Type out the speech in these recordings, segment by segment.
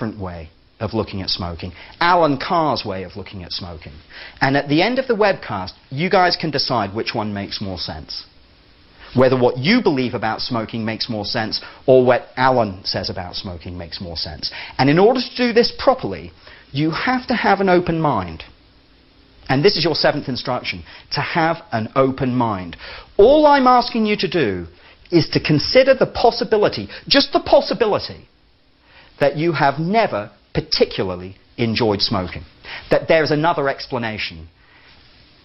different way of looking at smoking, Alan Carr's way of looking at smoking. And at the end of the webcast, you guys can decide which one makes more sense. Whether what you believe about smoking makes more sense, or what Alan says about smoking makes more sense. And in order to do this properly, you have to have an open mind. And this is your 7th instruction, to have an open mind. All I'm asking you to do is to consider the possibility, just the possibility, that you have never particularly enjoyed smoking. That there's another explanation.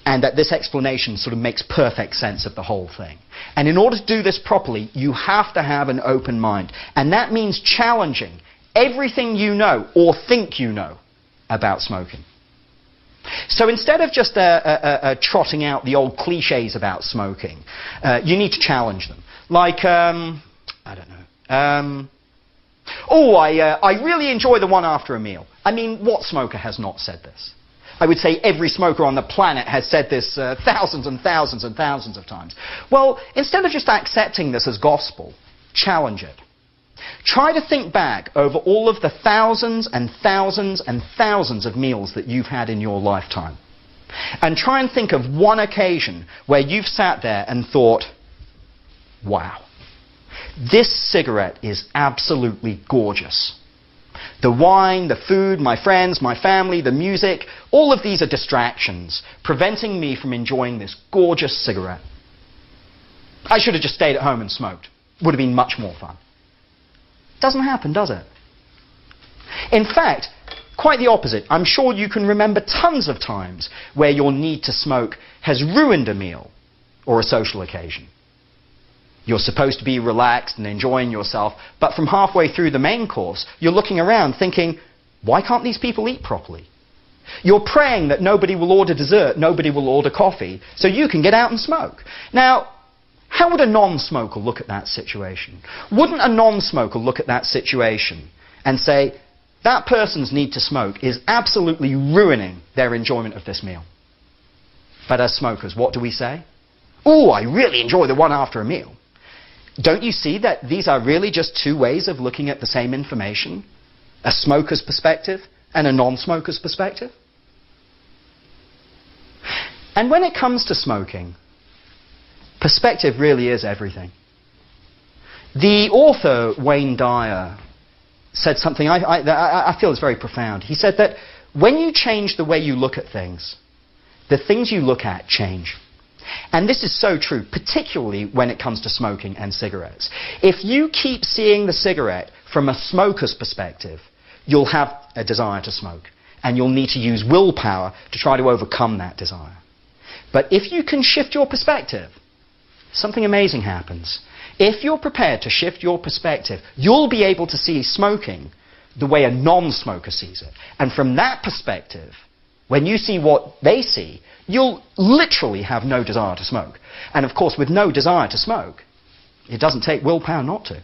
And that this explanation sort of makes perfect sense of the whole thing. And in order to do this properly, you have to have an open mind. And that means challenging everything you know or think you know about smoking. So instead of just trotting out the old cliches about smoking, you need to challenge them. Like, I don't know. I really enjoy the one after a meal. I mean, what smoker has not said this? I would say every smoker on the planet has said this thousands and thousands and thousands of times. Well, instead of just accepting this as gospel, challenge it. Try to think back over all of the thousands and thousands and thousands of meals that you've had in your lifetime. And try and think of one occasion where you've sat there and thought, wow, this cigarette is absolutely gorgeous. The wine, the food, my friends, my family, the music, all of these are distractions, preventing me from enjoying this gorgeous cigarette. I should have just stayed at home and smoked. Would have been much more fun. Doesn't happen, does it? In fact, quite the opposite. I'm sure you can remember tons of times where your need to smoke has ruined a meal or a social occasion. You're supposed to be relaxed and enjoying yourself, but from halfway through the main course, you're looking around thinking, why can't these people eat properly? You're praying that nobody will order dessert, nobody will order coffee, so you can get out and smoke. Now, how would a non-smoker look at that situation? Wouldn't a non-smoker look at that situation and say, that person's need to smoke is absolutely ruining their enjoyment of this meal? But as smokers, what do we say? Oh, I really enjoy the one after a meal. Don't you see that these are really just two ways of looking at the same information? A smoker's perspective and a non-smoker's perspective? And when it comes to smoking, perspective really is everything. The author, Wayne Dyer, said something I feel is very profound. He said that when you change the way you look at things, the things you look at change. And this is so true, particularly when it comes to smoking and cigarettes. If you keep seeing the cigarette from a smoker's perspective, you'll have a desire to smoke. And you'll need to use willpower to try to overcome that desire. But if you can shift your perspective, something amazing happens. If you're prepared to shift your perspective, you'll be able to see smoking the way a non-smoker sees it. And from that perspective, when you see what they see, you'll literally have no desire to smoke. And of course, with no desire to smoke, it doesn't take willpower not to.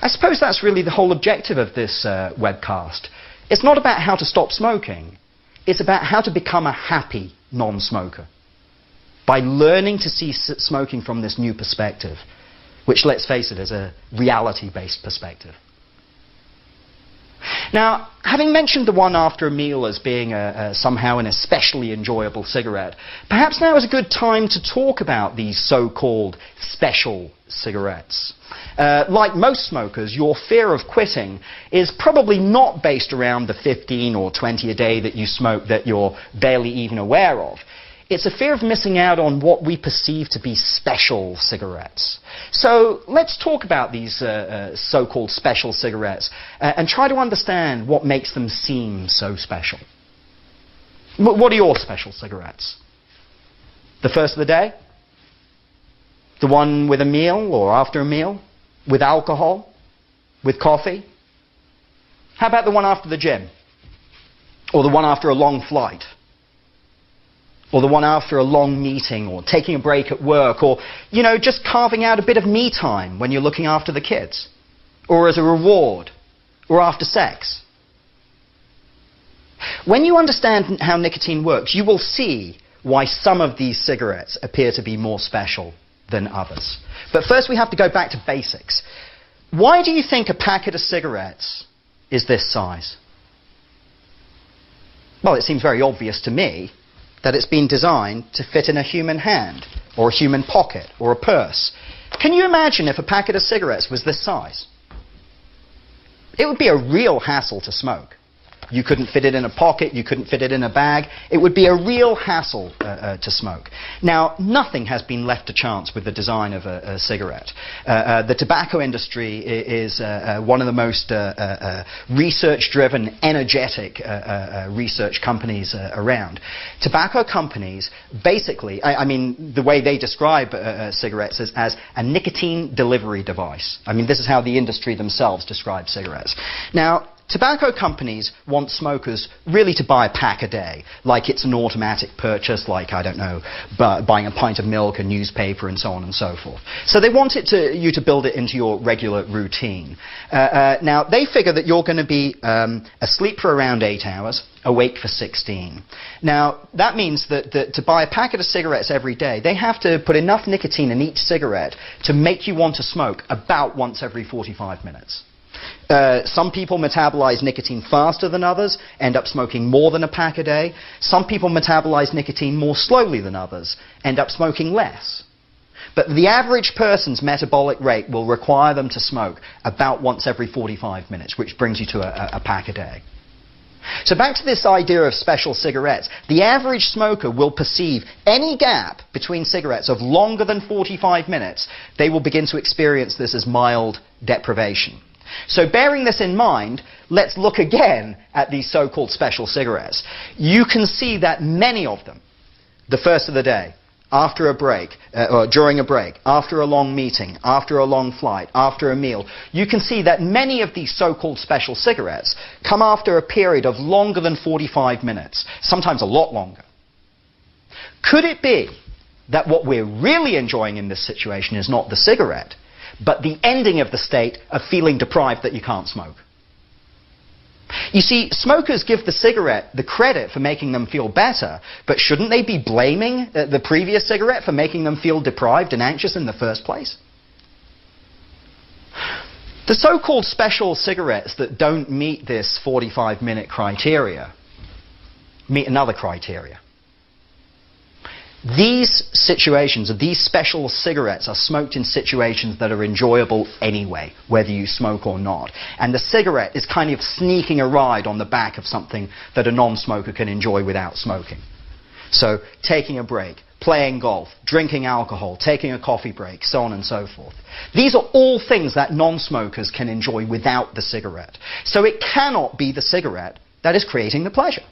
I suppose that's really the whole objective of this webcast. It's not about how to stop smoking. It's about how to become a happy non-smoker. By learning to see smoking from this new perspective, which, let's face it, is a reality-based perspective. Now, having mentioned the one after a meal as being somehow an especially enjoyable cigarette, perhaps now is a good time to talk about these so-called special cigarettes. Like most smokers, your fear of quitting is probably not based around the 15 or 20 a day that you smoke that you're barely even aware of. It's a fear of missing out on what we perceive to be special cigarettes. So let's talk about these so-called special cigarettes and try to understand what makes them seem so special. What are your special cigarettes? The first of the day? The one with a meal or after a meal? With alcohol? With coffee? How about the one after the gym? Or the one after a long flight? Or the one after a long meeting, or taking a break at work, or, just carving out a bit of me time when you're looking after the kids, or as a reward, or after sex. When you understand how nicotine works, you will see why some of these cigarettes appear to be more special than others. But first we have to go back to basics. Why do you think a packet of cigarettes is this size? Well, it seems very obvious to me that it's been designed to fit in a human hand, or a human pocket, or a purse. Can you imagine if a packet of cigarettes was this size? It would be a real hassle to smoke. You couldn't fit it in a pocket, you couldn't fit it in a bag. It would be a real hassle to smoke. Now, nothing has been left to chance with the design of a cigarette. The tobacco industry is one of the most research-driven, energetic research companies around. Tobacco companies, basically, I mean, the way they describe cigarettes is as a nicotine delivery device. I mean, this is how the industry themselves describe cigarettes. Now, tobacco companies want smokers really to buy a pack a day, like it's an automatic purchase, like, I don't know, buying a pint of milk, a newspaper, and so on and so forth. So they want you to build it into your regular routine. Now, they figure that you're going to be asleep for around 8 hours, awake for 16. Now, that means that to buy a packet of cigarettes every day, they have to put enough nicotine in each cigarette to make you want to smoke about once every 45 minutes. Some people metabolize nicotine faster than others, end up smoking more than a pack a day. Some people metabolize nicotine more slowly than others, end up smoking less. But the average person's metabolic rate will require them to smoke about once every 45 minutes, which brings you to a pack a day. So back to this idea of special cigarettes. The average smoker will perceive any gap between cigarettes of longer than 45 minutes. They will begin to experience this as mild deprivation. So bearing this in mind, let's look again at these so-called special cigarettes. You can see that many of them, the first of the day, after a break, or during a break, after a long meeting, after a long flight, after a meal, you can see that many of these so-called special cigarettes come after a period of longer than 45 minutes, sometimes a lot longer. Could it be that what we're really enjoying in this situation is not the cigarette, but the ending of the state of feeling deprived that you can't smoke? You see, smokers give the cigarette the credit for making them feel better, but shouldn't they be blaming the previous cigarette for making them feel deprived and anxious in the first place? The so-called special cigarettes that don't meet this 45-minute criteria meet another criteria. These situations, these special cigarettes, are smoked in situations that are enjoyable anyway, whether you smoke or not. And the cigarette is kind of sneaking a ride on the back of something that a non-smoker can enjoy without smoking. So, taking a break, playing golf, drinking alcohol, taking a coffee break, so on and so forth. These are all things that non-smokers can enjoy without the cigarette. So it cannot be the cigarette that is creating the pleasure.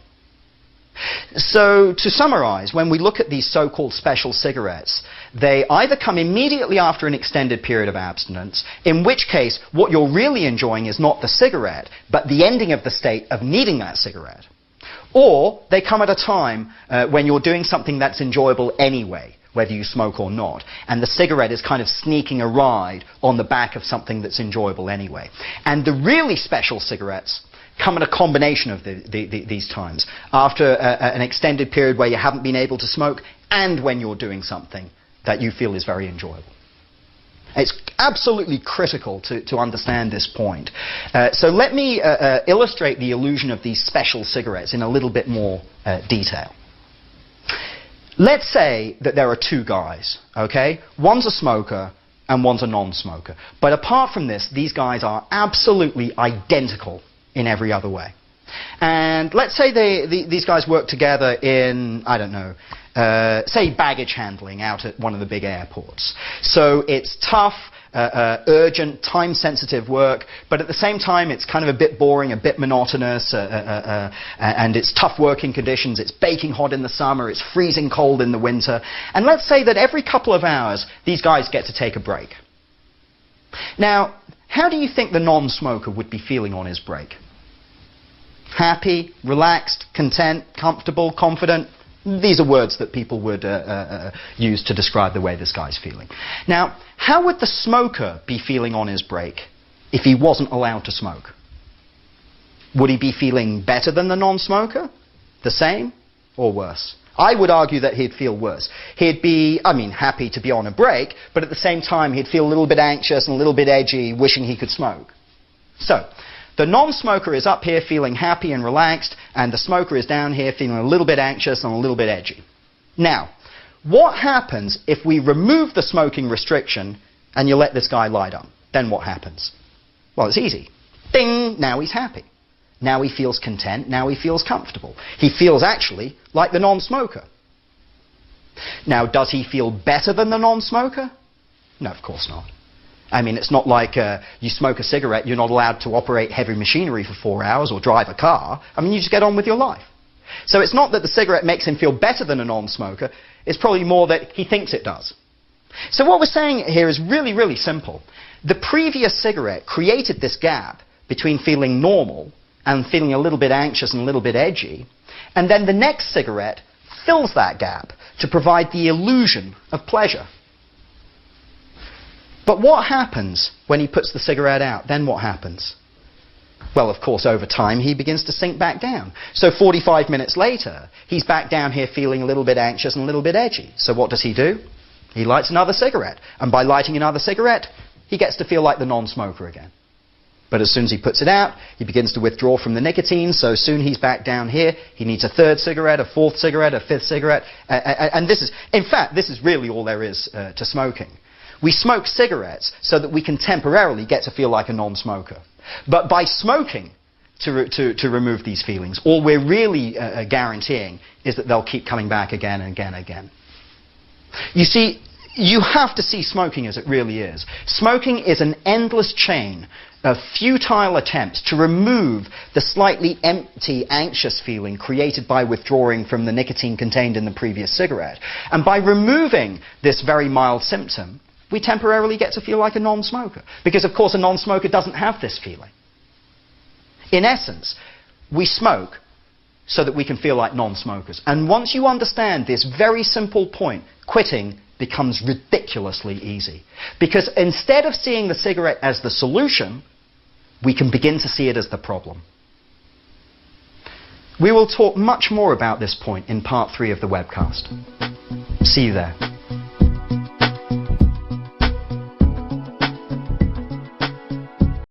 So, to summarize, when we look at these so-called special cigarettes, they either come immediately after an extended period of abstinence, in which case what you're really enjoying is not the cigarette, but the ending of the state of needing that cigarette. Or they come at a time when you're doing something that's enjoyable anyway, whether you smoke or not, and the cigarette is kind of sneaking a ride on the back of something that's enjoyable anyway. And the really special cigarettes come at a combination of these times, after an extended period where you haven't been able to smoke, and when you're doing something that you feel is very enjoyable. It's absolutely critical to understand this point. So let me illustrate the illusion of these special cigarettes in a little bit more detail. Let's say that there are two guys, okay? One's a smoker and one's a non-smoker. But apart from this, these guys are absolutely identical in every other way. And let's say these guys work together in, I don't know, say baggage handling out at one of the big airports. So it's tough, urgent, time-sensitive work, but at the same time it's kind of a bit boring, a bit monotonous, and it's tough working conditions. It's baking hot in the summer, it's freezing cold in the winter. And let's say that every couple of hours these guys get to take a break. Now, how do you think the non-smoker would be feeling on his break? Happy, relaxed, content, comfortable, confident? These are words that people would use to describe the way this guy's feeling. Now, how would the smoker be feeling on his break if he wasn't allowed to smoke? Would he be feeling better than the non-smoker? The same? Or worse? I would argue that he'd feel worse. He'd be, happy to be on a break, but at the same time he'd feel a little bit anxious and a little bit edgy, wishing he could smoke. So, the non-smoker is up here feeling happy and relaxed, and the smoker is down here feeling a little bit anxious and a little bit edgy. Now, what happens if we remove the smoking restriction and you let this guy lie down? Then what happens? Well, it's easy. Ding! Now he's happy. Now he feels content. Now he feels comfortable. He feels actually like the non-smoker. Now, does he feel better than the non-smoker? No, of course not. It's not like you smoke a cigarette, you're not allowed to operate heavy machinery for 4 hours or drive a car. You just get on with your life. So it's not that the cigarette makes him feel better than a non-smoker. It's probably more that he thinks it does. So what we're saying here is really, really simple. The previous cigarette created this gap between feeling normal and feeling a little bit anxious and a little bit edgy, and then the next cigarette fills that gap to provide the illusion of pleasure. But what happens when he puts the cigarette out? Then what happens? Well, of course, over time, he begins to sink back down. So 45 minutes later, he's back down here feeling a little bit anxious and a little bit edgy. So what does he do? He lights another cigarette. And by lighting another cigarette, he gets to feel like the non-smoker again. But as soon as he puts it out, he begins to withdraw from the nicotine, so soon he's back down here. He needs a third cigarette, a fourth cigarette, a fifth cigarette. And this is really all there is to smoking. We smoke cigarettes so that we can temporarily get to feel like a non-smoker. But by smoking to remove these feelings, all we're really guaranteeing is that they'll keep coming back again and again and again. You see, you have to see smoking as it really is. Smoking is an endless chain of futile attempts to remove the slightly empty, anxious feeling created by withdrawing from the nicotine contained in the previous cigarette. And by removing this very mild symptom, we temporarily get to feel like a non-smoker. Because, of course, a non-smoker doesn't have this feeling. In essence, we smoke so that we can feel like non-smokers. And once you understand this very simple point, quitting becomes ridiculously easy. Because instead of seeing the cigarette as the solution, we can begin to see it as the problem. We will talk much more about this point in part 3 of the webcast. See you there.